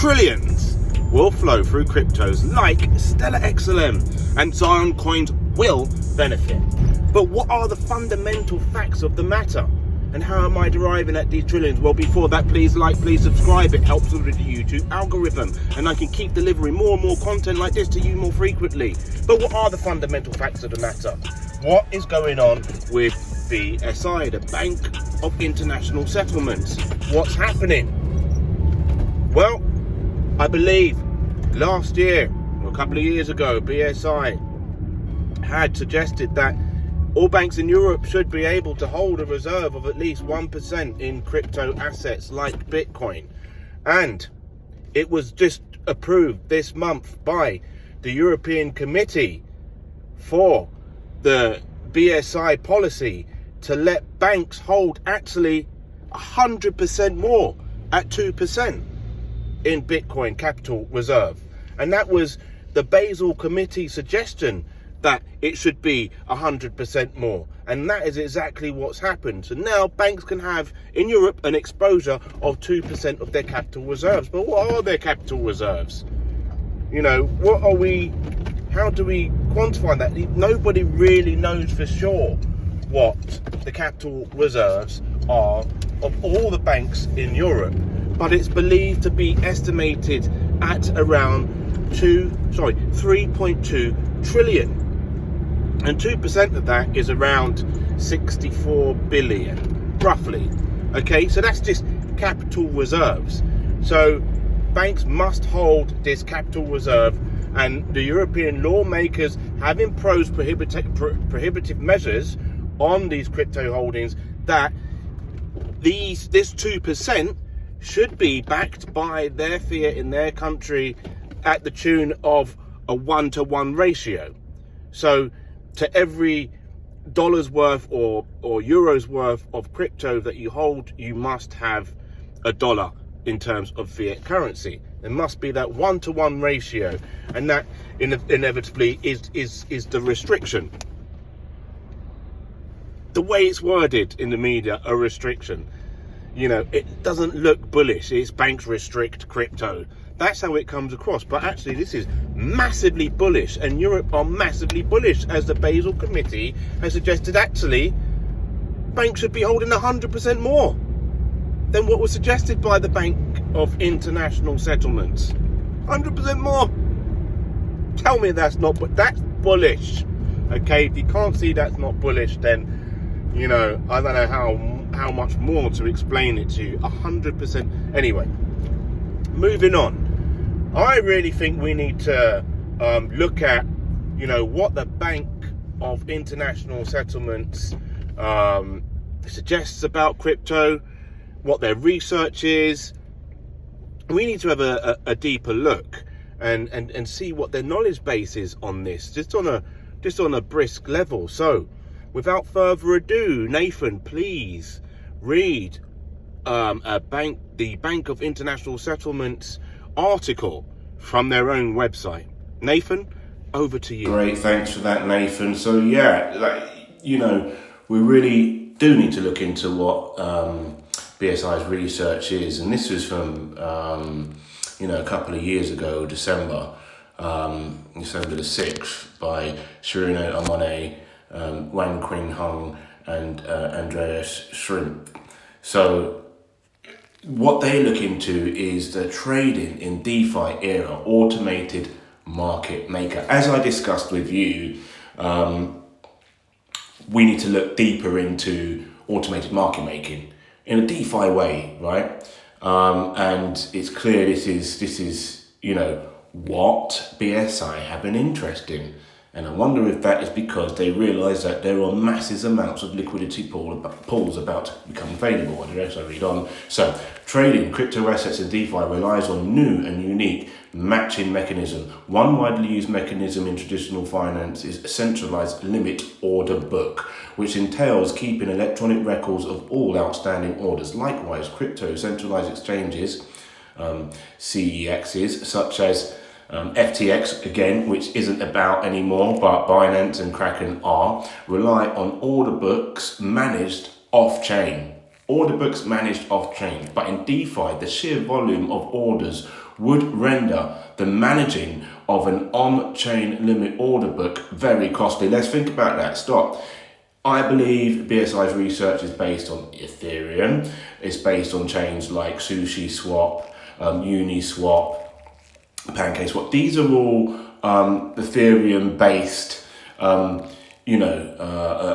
trillions will flow through cryptos like Stellar XLM, and Zioncoins will benefit. But what are the fundamental facts of the matter? And how am I deriving at these trillions? Well, before that, please like, please subscribe. It helps with the YouTube algorithm, and I can keep delivering more and more content like this to you more frequently. But what are the fundamental facts of the matter? What is going on with BSI, the Bank of International Settlements? What's happening? Well, I believe last year, or a couple of years ago, BSI had suggested that all banks in Europe should be able to hold a reserve of at least 1% in crypto assets like Bitcoin. And it was just approved this month by the European Committee for the BSI policy to let banks hold actually 100% more at 2% in Bitcoin capital reserve. And that was the Basel Committee suggestion, that it should be 100% more. And that is exactly what's happened. So now banks can have in Europe an exposure of 2% of their capital reserves. But what are their capital reserves? You know, how do we quantify that? Nobody really knows for sure what the capital reserves are of all the banks in Europe. But it's believed to be estimated at around 3.2 trillion. And 2% of that is around 64 billion, roughly. Okay, so that's just capital reserves. So banks must hold this capital reserve, and the European lawmakers have imposed prohibitive measures on these crypto holdings, that this 2% should be backed by their fiat in their country at the tune of a 1-to-1 ratio. So to every dollar's worth or euro's worth of crypto that you hold, you must have a dollar in terms of fiat currency. There must be that 1-to-1 ratio, and that inevitably is the restriction. The way it's worded in the media, a restriction, you know, it doesn't look bullish. It's banks restrict crypto. That's how it comes across. But actually, this is massively bullish, and Europe are massively bullish, as the Basel Committee has suggested. Actually, banks should be holding 100% more than what was suggested by the Bank of International Settlements. 100% more. Tell me that's not, but that's bullish. Okay, if you can't see that's not bullish, then, you know, I don't know how much more to explain it to you. 100%. Anyway, moving on. I really think we need to look at, you know, what the Bank of International Settlements suggests about crypto, what their research is. We need to have a deeper look and see what their knowledge base is on this, just on a brisk level. So, without further ado, Nathan, please read the Bank of International Settlements article from their own website. Nathan, over to you. Great, thanks for that, Nathan. So yeah, you know, we really do need to look into what BSI's research is, and this was from you know, a couple of years ago, December the 6th, by Shirino Amone, Wang Qing Hung, and Andreas Shrimp. So what they look into is the trading in DeFi era, automated market maker. As I discussed with you, we need to look deeper into automated market making in a DeFi way, right? And it's clear this is, you know, what BSI have an interest in. And I wonder if that is because they realise that there are massive amounts of liquidity pools about to become available. And as I read on, so trading crypto assets in DeFi relies on new and unique matching mechanism. One widely used mechanism in traditional finance is a centralised limit order book, which entails keeping electronic records of all outstanding orders. Likewise, crypto centralised exchanges, CEXs, such as FTX, again, which isn't about anymore, but Binance and Kraken are, rely on order books managed off-chain. order books managed off-chain, but in DeFi, the sheer volume of orders would render the managing of an on-chain limit order book very costly. Let's think about that. Stop. I believe BSI's research is based on Ethereum. It's based on chains like SushiSwap, Uniswap, PancakeSwap. These are all Ethereum-based,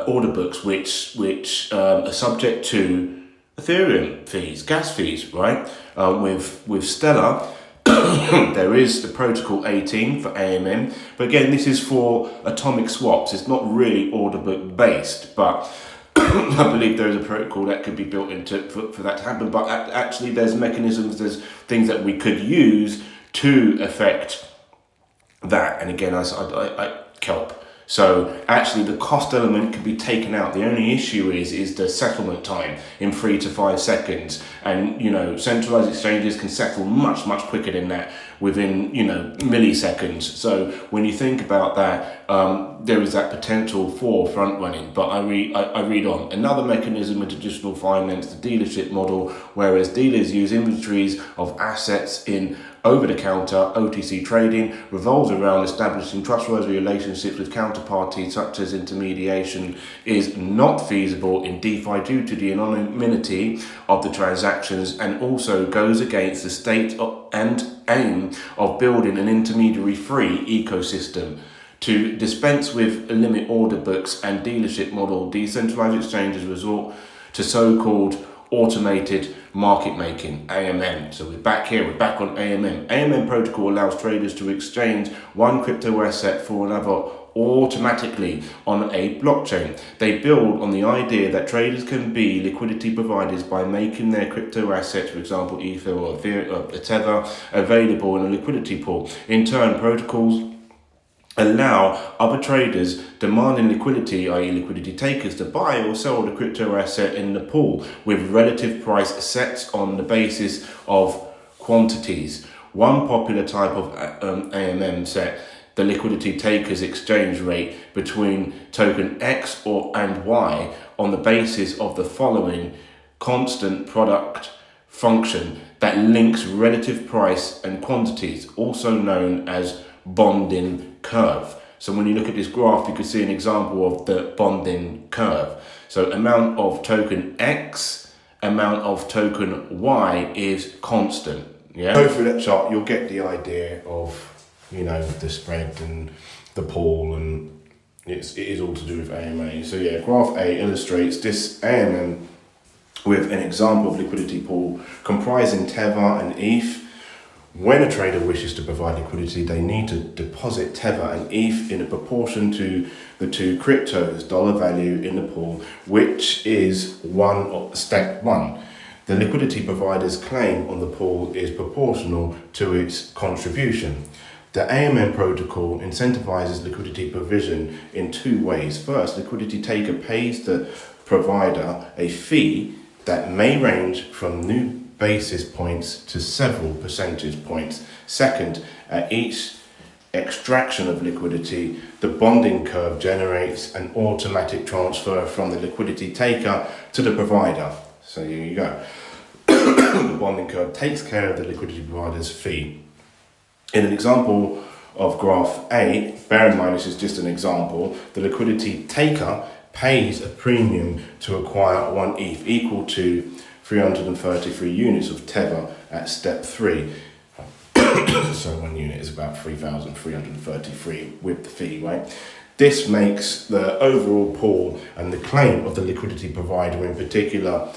order books which are subject to Ethereum fees, gas fees, right? With Stellar, there is the protocol 18 for AMM, but again, this is for atomic swaps. It's not really order book based, but I believe there is a protocol that could be built into for that to happen. But actually, there's mechanisms, there's things that we could use to affect that. And again, I kelp. So actually the cost element can be taken out. The only issue is the settlement time in 3 to 5 seconds. And, centralized exchanges can settle much, much quicker than that within, milliseconds. So when you think about that, there is that potential for front running. But I read on. Another mechanism in traditional finance, the dealership model, whereas dealers use inventories of assets in over-the-counter OTC trading, revolves around establishing trustworthy relationships with counterparties such as intermediation, is not feasible in DeFi due to the anonymity of the transactions, and also goes against the state and aim of building an intermediary-free ecosystem. To dispense with limit order books and dealership model, decentralized exchanges resort to so-called automated market making, AMM. So we're back on AMM. AMM protocol allows traders to exchange one crypto asset for another automatically on a blockchain. They build on the idea that traders can be liquidity providers by making their crypto assets, for example Ether or Tether, available in a liquidity pool. In turn, protocols allow other traders demanding liquidity, i.e. liquidity takers, to buy or sell the crypto asset in the pool with relative price set on the basis of quantities. One popular type of AMM set the liquidity takers exchange rate between token X and Y on the basis of the following constant product function that links relative price and quantities, also known as bonding curve. So when you look at this graph, you can see an example of the bonding curve. So amount of token X, amount of token Y is constant. Yeah. Go through that chart, you'll get the idea of, the spread and the pool, and it is all to do with AMA. So yeah, graph A illustrates this AMM with an example of liquidity pool comprising Tether and ETH. When a trader wishes to provide liquidity, they need to deposit Tether and ETH in a proportion to the two cryptos' dollar value in the pool, which is step one. The liquidity provider's claim on the pool is proportional to its contribution. The AMM protocol incentivizes liquidity provision in two ways. First, liquidity taker pays the provider a fee that may range from new basis points to several percentage points. Second, at each extraction of liquidity, the bonding curve generates an automatic transfer from the liquidity taker to the provider. So here you go. The bonding curve takes care of the liquidity provider's fee. In an example of graph A, bear in mind this is just an example, the liquidity taker pays a premium to acquire 1 ETH equal to 333 units of Tether at step 3. So 1 unit is about 3,333 with the fee, right? This makes the overall pool and the claim of the liquidity provider in particular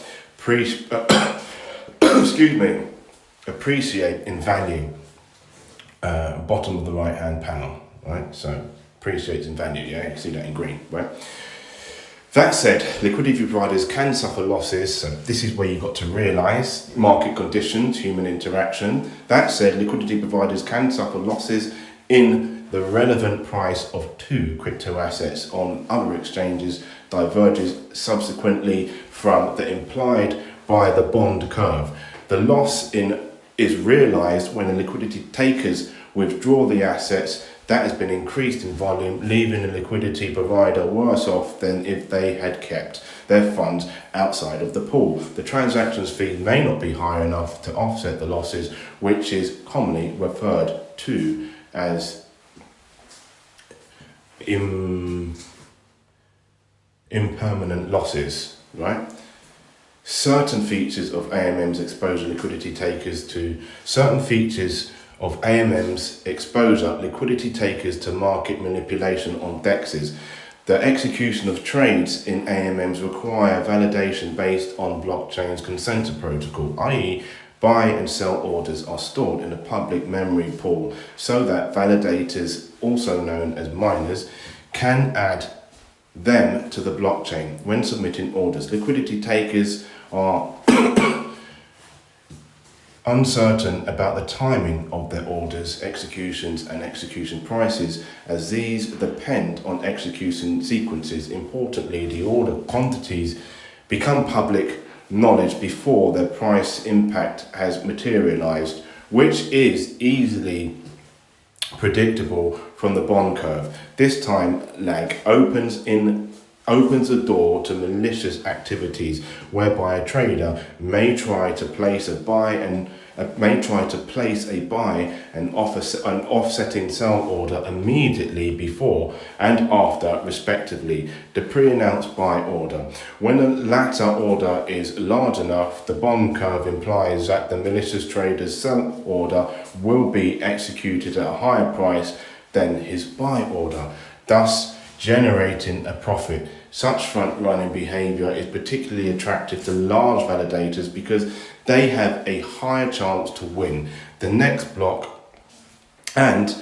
appreciate in value. Bottom of the right hand panel, right? So appreciates in value, yeah, you can see that in green, right? That said, liquidity providers can suffer losses, so this is where you've got to realise market conditions, human interaction. That said, liquidity providers can suffer losses in the relevant price of two crypto assets on other exchanges diverges subsequently from the implied by the bond curve. The loss is realised when the liquidity takers withdraw the assets that has been increased in volume, leaving the liquidity provider worse off than if they had kept their funds outside of the pool. The transactions fee may not be high enough to offset the losses, which is commonly referred to as impermanent losses, right? Certain features of AMM's exposure liquidity takers to market manipulation on DEXs. The execution of trades in AMMs require validation based on blockchain's consensus protocol, i.e. buy and sell orders are stored in a public memory pool so that validators, also known as miners, can add them to the blockchain when submitting orders. Liquidity takers are uncertain about the timing of their orders, executions and execution prices, as these depend on execution sequences. Importantly, the order quantities become public knowledge before their price impact has materialized, which is easily predictable from the bond curve. This time lag opens the door to malicious activities, whereby a trader may try to place a buy and offsetting sell order immediately before and after, respectively, the pre-announced buy order. When the latter order is large enough, the bond curve implies that the malicious trader's sell order will be executed at a higher price than his buy order, thus generating a profit. Such front-running behavior is particularly attractive to large validators because they have a higher chance to win the next block and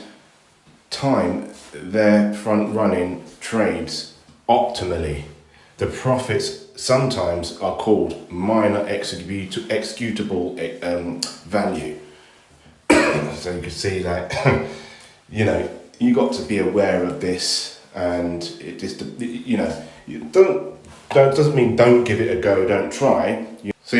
time their front-running trades optimally. The profits sometimes are called minor executable value. So you can see that, you got to be aware of this, and it just, doesn't mean don't give it a go, don't try. So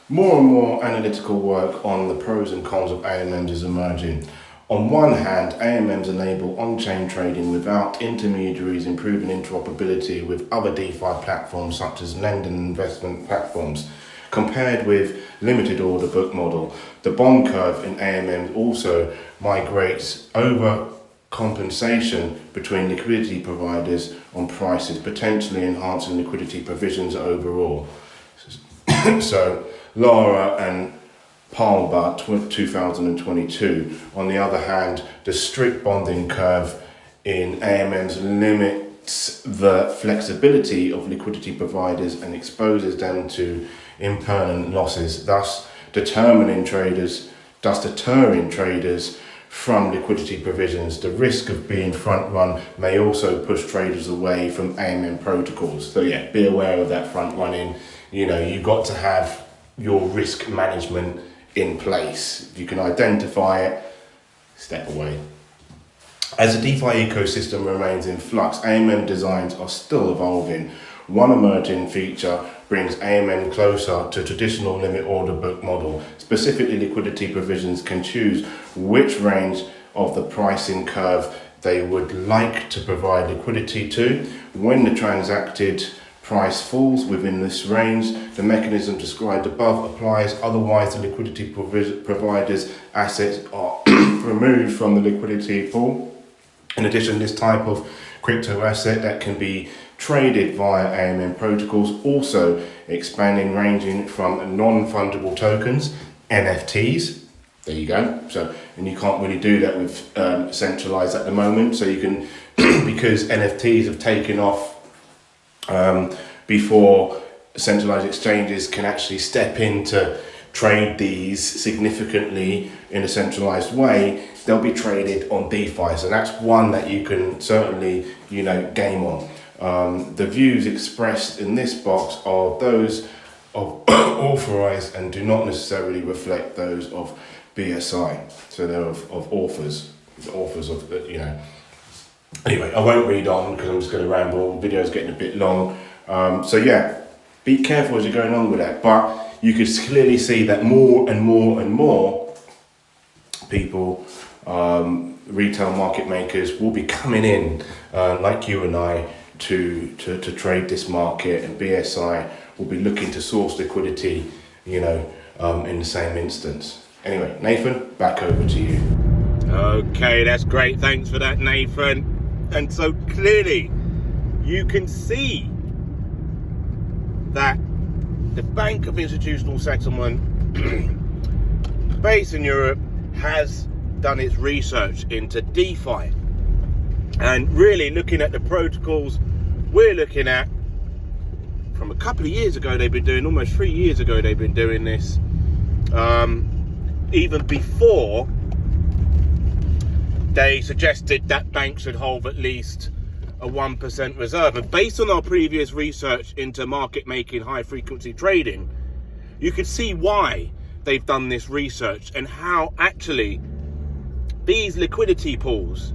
more and more analytical work on the pros and cons of AMMs is emerging. On one hand, AMMs enable on-chain trading without intermediaries, improving interoperability with other DeFi platforms such as lending and investment platforms. Compared with limited order book model, the bond curve in AMMs also migrates over compensation between liquidity providers on prices, potentially enhancing liquidity provisions overall. So Lara and Palmer 2022. On the other hand, the strict bonding curve in AMMs limits the flexibility of liquidity providers and exposes them to impermanent losses, thus deterring traders from liquidity provisions. The risk of being front run may also push traders away from AMM protocols. So be aware of that front running. You got to have your risk management in place. If you can identify it, step away. As the DeFi ecosystem remains in flux, AMM designs are still evolving. One emerging feature brings AMM closer to traditional limit order book model. Specifically, liquidity provisions can choose which range of the pricing curve they would like to provide liquidity to. When the transacted price falls within this range, the mechanism described above applies. Otherwise, the liquidity provider's assets are removed from the liquidity pool. In addition, this type of crypto asset that can be traded via AMM protocols also expanding, ranging from non-fungible tokens, NFTs. There you go. So, and you can't really do that with centralized at the moment. So you can, because NFTs have taken off before centralized exchanges can actually step in to trade these significantly in a centralized way, they'll be traded on DeFi. So that's one that you can certainly, game on. The views expressed in this box are those of authorized and do not necessarily reflect those of BSI. So they're of authors, the authors of, Anyway, I won't read on because I'm just going to ramble. The video's getting a bit long. Be careful as you're going on with that. But you can clearly see that more and more and more people retail market makers will be coming in, like you and I, to trade this market, and BSI will be looking to source liquidity, in the same instance. Anyway, Nathan, back over to you. Okay, that's great. Thanks for that, Nathan. And so clearly you can see that the Bank of Institutional Settlement based in Europe has done its research into DeFi, and really looking at the protocols we're looking at from a couple of years ago. They've been doing, almost 3 years ago they've been doing this, even before they suggested that banks should hold at least a 1% reserve. And based on our previous research into market making, high frequency trading, you could see why they've done this research and how actually these liquidity pools,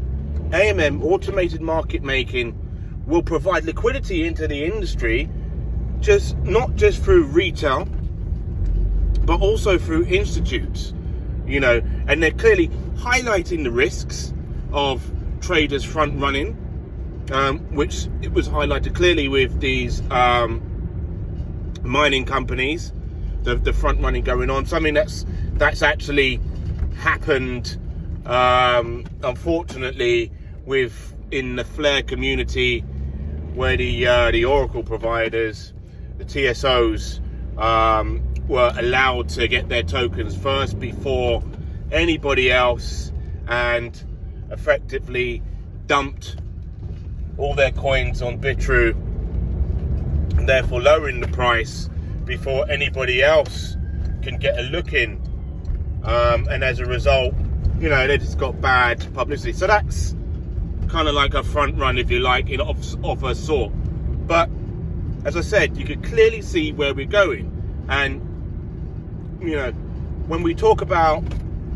AMM, automated market making, will provide liquidity into the industry, not just through retail, but also through institutes, and they're clearly highlighting the risks of traders front running, which it was highlighted clearly with these mining companies, the front running going on. Something that's actually happened, unfortunately, in the Flare community, where the Oracle providers, the TSOs, were allowed to get their tokens first before anybody else, and effectively dumped all their coins on Bitrue, and therefore lowering the price before anybody else can get a look in, and as a result, they just got bad publicity. So that's kind of like a front run, if you like, of a sort. But as I said, you could clearly see where we're going. And when we talk about,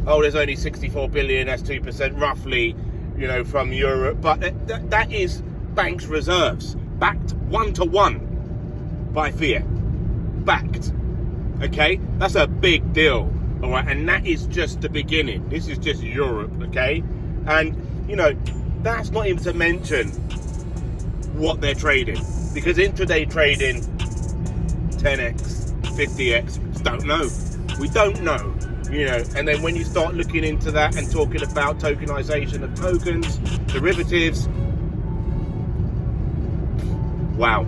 there's only 64 billion, that's 2% roughly, from Europe, but that is banks' reserves, backed 1-to-1 by fiat, backed. Okay, that's a big deal. All right, and that is just the beginning. This is just Europe. Okay, and that's not even to mention what they're trading, because intraday trading 10x, 50x, don't know. We don't know, and then when you start looking into that and talking about tokenization of tokens, derivatives, wow,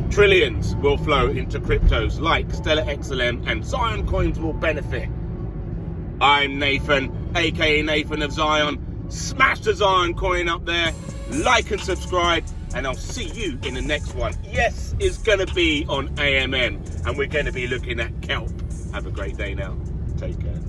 trillions will flow into cryptos like Stellar XLM, and Zioncoins will benefit. I'm Nathan, aka Nathan of Zion. Smash the Zion coin up there, like and subscribe, and I'll see you in the next one. Yes, it's going to be on AMM, and we're going to be looking at kelp. Have a great day now. Take care.